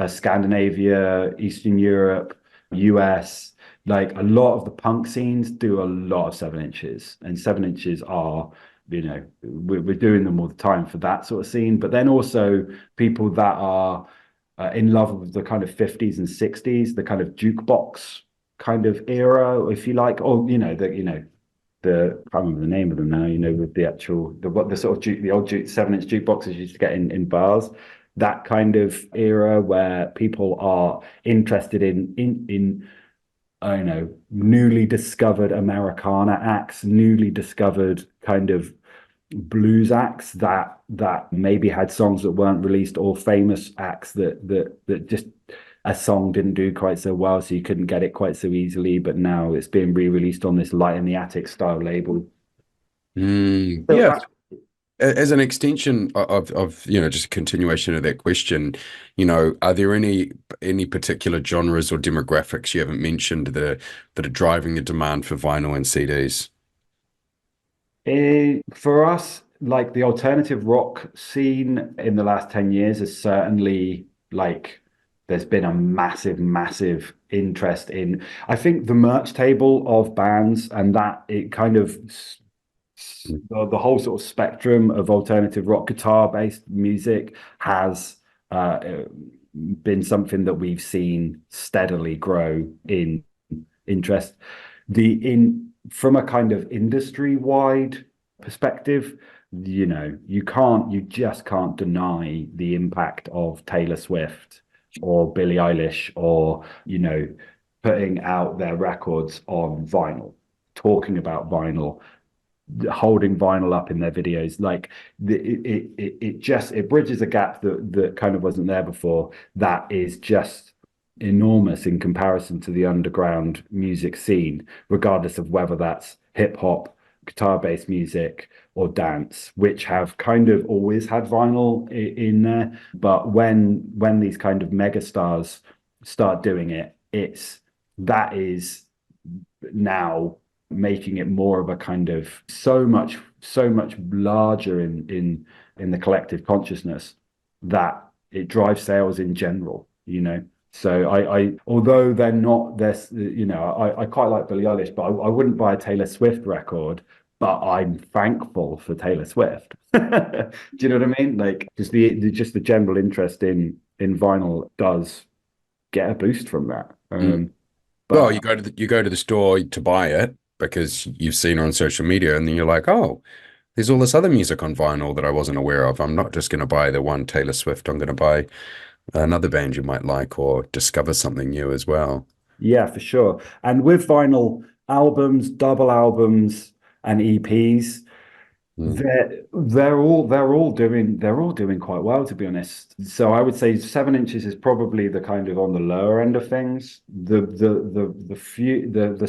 Scandinavia, Eastern Europe, US, like a lot of the punk scenes do a lot of 7-inches, and 7-inches are, we're doing them all the time for that sort of scene. But then also people that are in love with the kind of 50s and 60s, the kind of jukebox kind of era, if you like, or I can't remember the name of them now, with the actual the sort of the old 7-inch jukeboxes you used to get in bars, that kind of era where people are interested in I don't know, newly discovered Americana acts, newly discovered kind of blues acts that maybe had songs that weren't released, or famous acts that just a song didn't do quite so well, so you couldn't get it quite so easily, but now it's being re-released on this Light in the Attic style label. Yeah. As an extension of just a continuation of that question, are there any particular genres or demographics you haven't mentioned that are driving the demand for vinyl and CDs? For us, like, the alternative rock scene in the last 10 years is certainly, like, there's been a massive interest in, I think, the merch table of bands, and that it kind of the whole sort of spectrum of alternative rock guitar-based music has been something that we've seen steadily grow in interest. From a kind of industry-wide perspective, you just can't deny the impact of Taylor Swift or Billie Eilish or, putting out their records on vinyl, talking about vinyl, holding vinyl up in their videos. Like it bridges a gap that kind of wasn't there before. That is just enormous in comparison to the underground music scene, regardless of whether that's hip hop, guitar-based music, or dance, which have kind of always had vinyl in there. But when these kind of megastars start doing it, that is now making it more of a kind of so much larger in the collective consciousness that it drives sales in general. So I although they're not this, I quite like Billie Eilish, but I wouldn't buy a Taylor Swift record, but I'm thankful for Taylor Swift. Do you know what I mean? Like just the general interest in vinyl does get a boost from that. Well, But you go to the store to buy it because you've seen her on social media, and then you're like, oh, there's all this other music on vinyl that I wasn't aware of. I'm not just going to buy the one Taylor Swift. I'm going to buy another band you might like or discover something new as well. yeah, for sure. And with vinyl albums, double albums, and EPs, Mm. they're all doing quite well, to be honest. So I would say 7 inches is probably the kind of on the lower end of things. The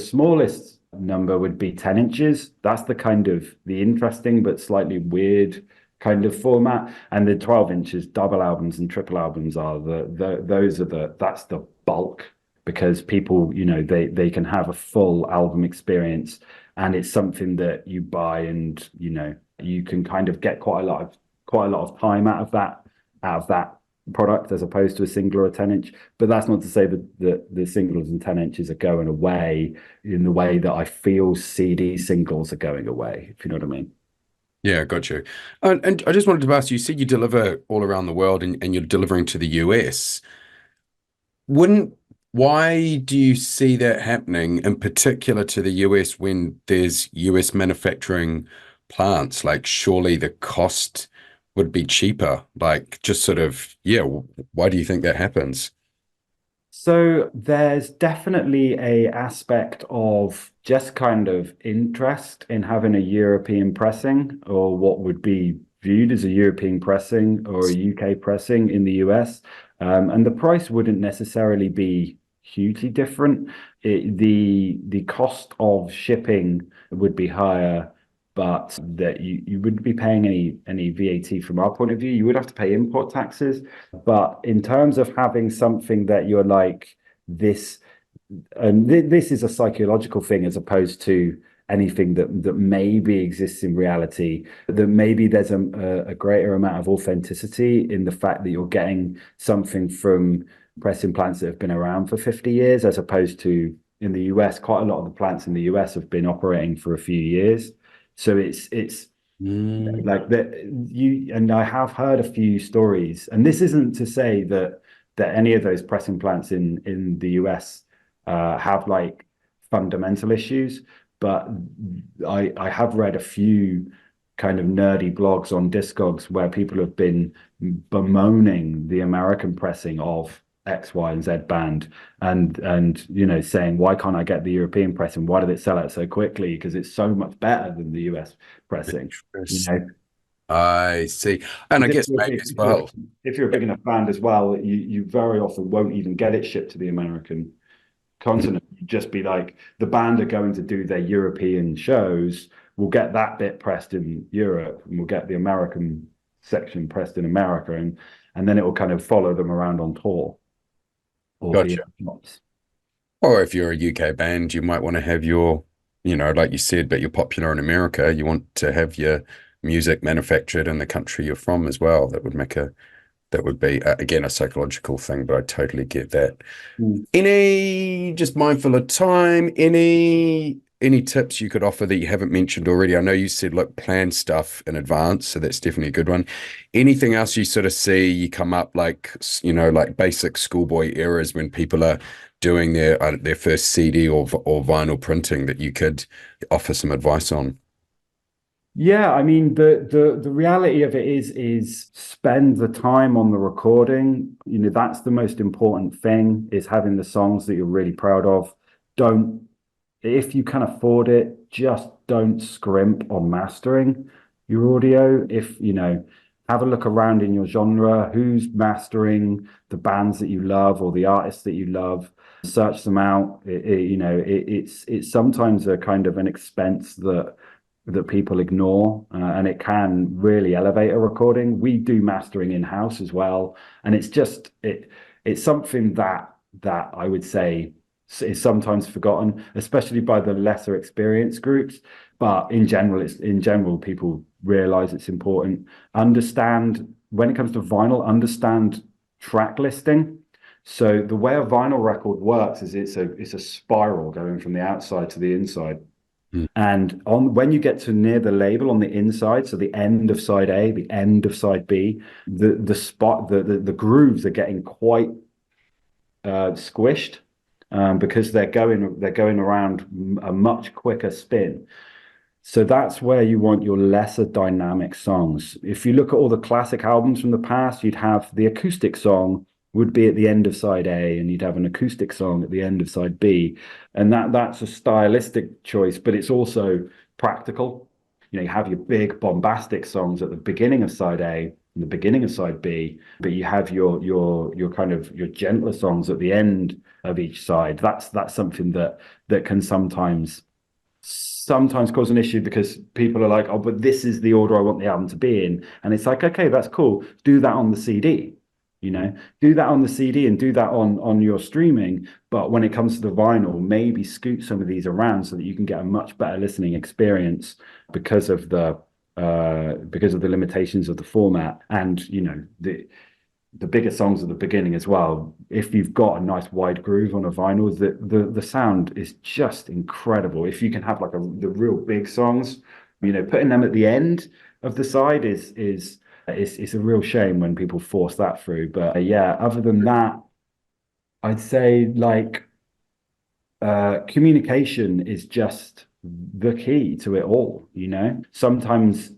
smallest number would be 10 inches. That's the kind of the interesting but slightly weird kind of format. And the 12 inches double albums and triple albums are that's the bulk, because people, they can have a full album experience, and it's something that you buy, and you can kind of get quite a lot of time out of that product, as opposed to a single or a 10 inch. But that's not to say that the singles and 10 inches are going away in the way that I feel CD singles are going away, if you know what I mean. Yeah, got you. And I just wanted to ask you, said you deliver all around the world, and you're delivering to the US. Wouldn't, why do you see that happening in particular to the US when there's US manufacturing plants? Like, surely the cost would be cheaper. Like, just sort of, yeah, why do you think that happens? So there's definitely a aspect of just kind of interest in having a European pressing, or what would be viewed as a European pressing or a UK pressing in the US. And the price wouldn't necessarily be hugely different. The cost of shipping would be higher, but that you wouldn't be paying any VAT from our point of view. You would have to pay import taxes. But in terms of having something that you're like this, and this is a psychological thing as opposed to anything that maybe exists in reality, that maybe there's a greater amount of authenticity in the fact that you're getting something from pressing plants that have been around for 50 years, as opposed to in the US. Quite a lot of the plants in the US have been operating for a few years. So it's Mm. like that. And I have heard a few stories, and this isn't to say that any of those pressing plants in the US have like fundamental issues, but I have read a few kind of nerdy blogs on Discogs where people have been bemoaning the American pressing of X, Y, and Z band, and saying, why can't I get the European pressing? Why did it sell out so quickly? Because it's so much better than the US pressing. You Interest. know, I see. And I if guess you're, maybe if as you're well. if you're a big enough band as well, you very often won't even get it shipped to the American continent. You'd just be like, the band are going to do their European shows. We'll get that bit pressed in Europe, and we'll get the American section pressed in America, and then it will kind of follow them around on tour or via Gotcha. shops. Or if you're a UK band, you might want to have your, like you said, but you're popular in America, you want to have your music manufactured in the country you're from as well. That would be, again, a psychological thing, but I totally get that. Mm. Just mindful of time, any tips you could offer that you haven't mentioned already? I know you said, look, plan stuff in advance, so that's definitely a good one. Anything else you sort of see you come up like, like basic schoolboy errors when people are doing their first CD or vinyl printing that you could offer some advice on? Yeah, I mean the reality of it is spend the time on the recording. You know, that's the most important thing, is having the songs that you're really proud of. Don't, if you can afford it, just don't scrimp on mastering your audio. If, you know, have a look around in your genre, who's mastering the bands that you love or the artists that you love, search them out. It's sometimes a kind of an expense that people ignore, and it can really elevate a recording. We do mastering in-house as well, and it's something that I would say is sometimes forgotten, especially by the lesser experienced groups. But in general, people realize it's important. Understand, when it comes to vinyl, understand track listing. So the way a vinyl record works is it's a spiral going from the outside to the inside. Mm. And on when you get to near the label on the inside, so the end of side A, the end of side B, the grooves are getting quite squished, because they're going around a much quicker spin. So that's where you want your lesser dynamic songs. If you look at all the classic albums from the past, you'd have the acoustic song would be at the end of side A, and you'd have an acoustic song at the end of side B. And that's a stylistic choice, but it's also practical. You know, you have your big bombastic songs at the beginning of side A and the beginning of side B, but you have your kind of your gentler songs at the end of each side. That's something that can sometimes cause an issue, because people are like, oh, but this is the order I want the album to be in. And it's like, okay, that's cool. Do that on the CD, you know, do that on the CD and do that on your streaming. But when it comes to the vinyl, maybe scoot some of these around so that you can get a much better listening experience because of the limitations of the format. And, you know, the bigger songs at the beginning as well. If you've got a nice wide groove on a vinyl, the sound is just incredible. If you can have like the real big songs, you know, putting them at the end of the side is it's a real shame when people force that through. But yeah, other than that, I'd say like communication is just the key to it all. You know, sometimes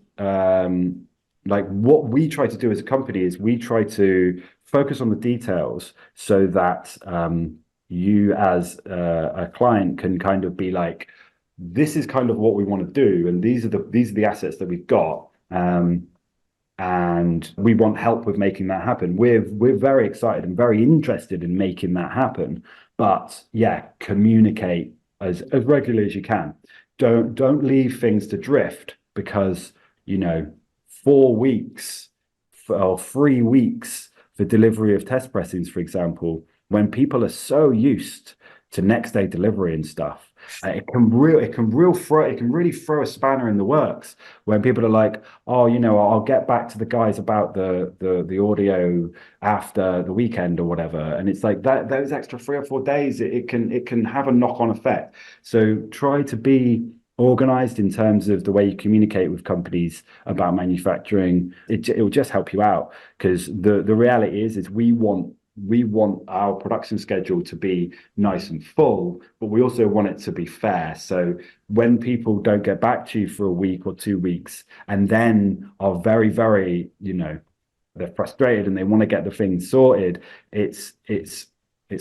like what we try to do as a company is we try to focus on the details so that you as a client can kind of be like, this is kind of what we want to do, and these are the assets that we've got, and we want help with making that happen. We're very excited and very interested in making that happen. But yeah, communicate as regularly as you can. Don't leave things to drift, because, you know, 4 weeks or 3 weeks for delivery of test pressings, for example, when people are so used to next day delivery and stuff, it can really throw a spanner in the works when people are like, oh, you know, I'll get back to the guys about the audio after the weekend or whatever. And it's like that those extra 3 or 4 days, it can have a knock-on effect. So try to be organized in terms of the way you communicate with companies about manufacturing. It will just help you out, because the reality is we want our production schedule to be nice and full, but we also want it to be fair. So when people don't get back to you for a week or 2 weeks and then are very, very, you know, they're frustrated and they want to get the thing sorted, it's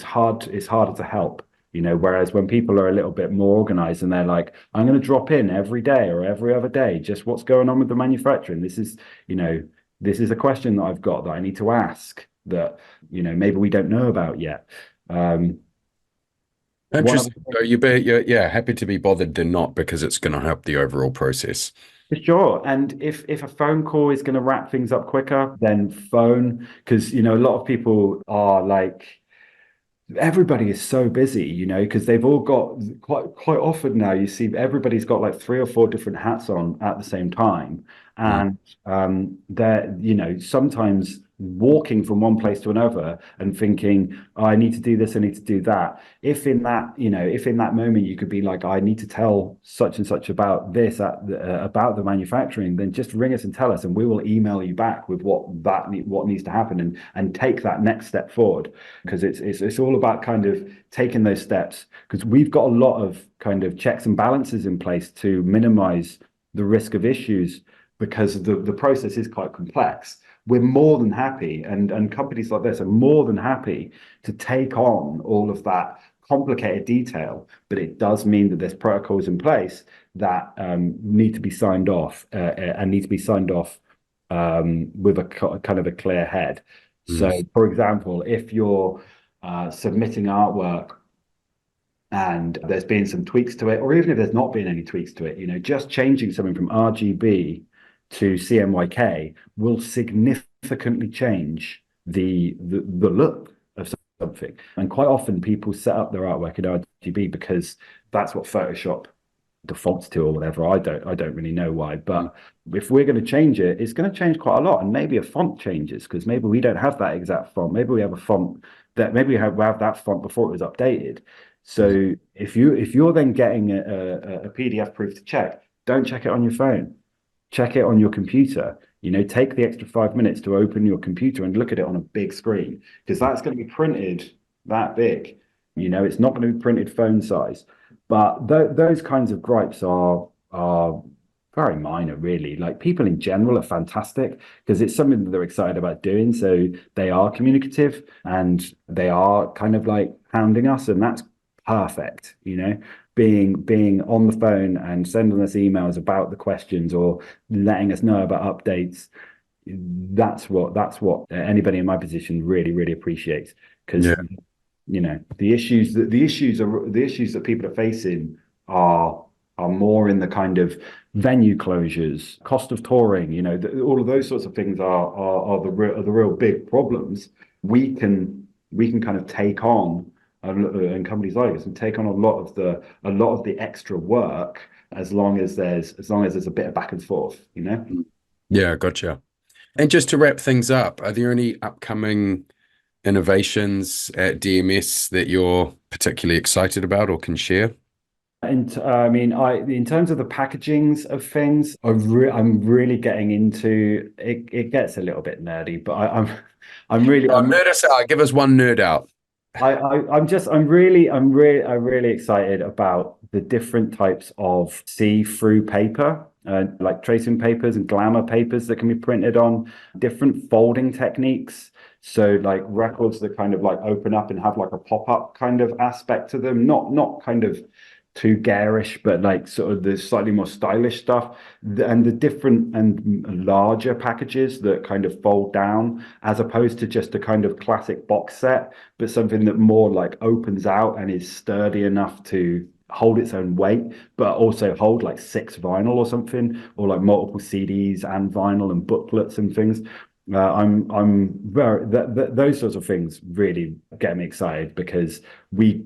harder to help. You know, whereas when people are a little bit more organized and they're like, I'm going to drop in every day or every other day, just what's going on with the manufacturing. This is a question that I've got that I need to ask that, you know, maybe we don't know about yet. Interesting. So you're happy to be bothered than not, because it's going to help the overall process. For sure. And if a phone call is going to wrap things up quicker, then phone, because, you know, a lot of people are like, everybody is so busy, you know, because they've all got quite often now you see everybody's got like 3 or 4 different hats on at the same time. And they're, you know, sometimes walking from one place to another and thinking, oh, I need to do this, I need to do that. If in that moment you could be like, I need to tell such and such about this about the manufacturing, then just ring us and tell us, and we will email you back with what needs to happen, and take that next step forward. Because it's all about kind of taking those steps, because we've got a lot of kind of checks and balances in place to minimize the risk of issues because the process is quite complex. We're more than happy, and companies like this are more than happy to take on all of that complicated detail, but it does mean that there's protocols in place that need to be signed off and need to be signed off with a kind of a clear head. So, for example, if you're submitting artwork and there's been some tweaks to it, or even if there's not been any tweaks to it, just changing something from RGB to CMYK will significantly change the look of something. And quite often people set up their artwork in RGB because that's what Photoshop defaults to or whatever. I don't really know why, but if we're going to change it, it's going to change quite a lot. And maybe a font changes because maybe we don't have that exact font. Maybe we have a font that maybe we have that font before it was updated. So if you're then getting a PDF proof to check, don't check it on your phone. Check it on your computer. Take the extra 5 minutes to open your computer and look at it on a big screen because that's going to be printed that big. It's not going to be printed phone size. But those kinds of gripes are very minor, really. Like people in general are fantastic because it's something that they're excited about doing. So they are communicative and they are kind of like hounding us, and that's perfect. Being on the phone and sending us emails about the questions or letting us know about updates. That's what anybody in my position really, really appreciates because the issues that people are facing are more in the kind of venue closures, cost of touring, all of those sorts of things are the real big problems. We can kind of take on, and companies like us, and take on a lot of the extra work as long as there's a bit of back and forth. Yeah, gotcha. And just to wrap things up, are there any upcoming innovations at DMS that you're particularly excited about or can share? And in terms of the packagings of things, I'm really getting into it. It gets a little bit nerdy, but I'm really Nerd us out. Give us one nerd out. I'm really excited about the different types of see-through paper, like tracing papers and glamour papers that can be printed on different folding techniques. So like records that kind of like open up and have like a pop-up kind of aspect to them, not kind of too garish, but like sort of the slightly more stylish stuff, and the different and larger packages that kind of fold down, as opposed to just a kind of classic box set, but something that more like opens out and is sturdy enough to hold its own weight, but also hold like 6 vinyl or something, or like multiple CDs and vinyl and booklets and things. I'm very those sorts of things really get me excited because we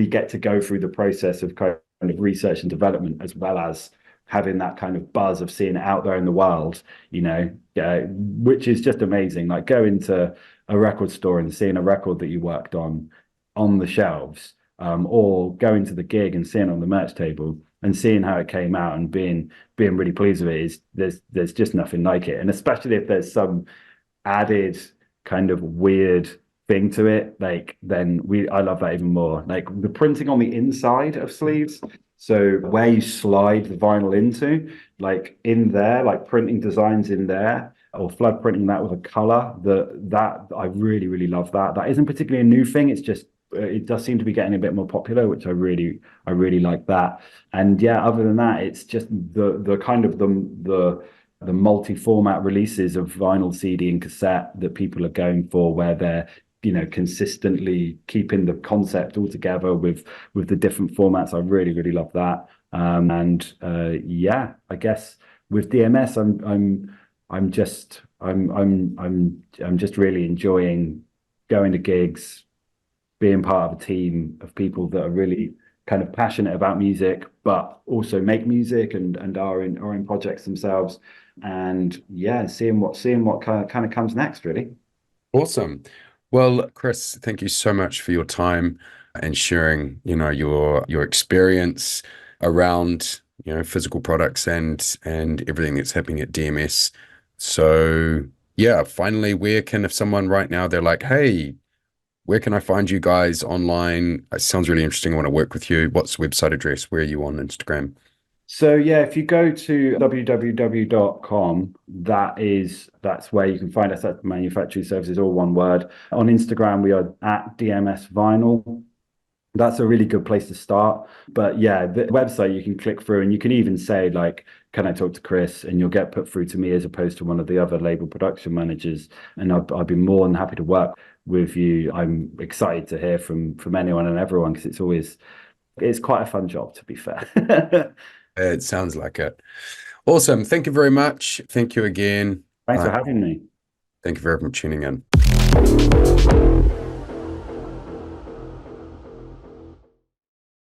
get to go through the process of kind of research and development as well as having that kind of buzz of seeing it out there in the world, which is just amazing. Like going to a record store and seeing a record that you worked on the shelves, or going to the gig and seeing it on the merch table and seeing how it came out and being really pleased with it is there's just nothing like it. And especially if there's some added kind of weird thing to it, like then I love that even more. Like the printing on the inside of sleeves, so where you slide the vinyl into, like in there, like printing designs in there, or flood printing that with a color, that I really, really love that. That isn't particularly a new thing. It's just it does seem to be getting a bit more popular, which I really like that. And yeah, other than that, it's just the kind of the multi-format releases of vinyl, CD, and cassette that people are going for, where they're consistently keeping the concept all together with the different formats. I really, really love that. Yeah, I guess with DMS, I'm just really enjoying going to gigs, being part of a team of people that are really kind of passionate about music, but also make music and are in projects themselves. And yeah, seeing what kind of comes next, really. Awesome. Well, Chris, thank you so much for your time and sharing, your experience around, physical products and everything that's happening at DMS. So yeah, finally, if someone right now, they're like, hey, where can I find you guys online? It sounds really interesting. I want to work with you. What's the website address? Where are you on Instagram? So yeah, if you go to www.com, that's where you can find us at Manufacturing Services, all one word. On Instagram, we are at DMS Vinyl. That's a really good place to start. But yeah, the website you can click through and you can even say like, can I talk to Chris? And you'll get put through to me as opposed to one of the other label production managers. And I'd be more than happy to work with you. I'm excited to hear from anyone and everyone because it's quite a fun job, to be fair. It sounds like it. Awesome. Thank you very much. Thank you again. Thanks for having me. Thank you very much for tuning in.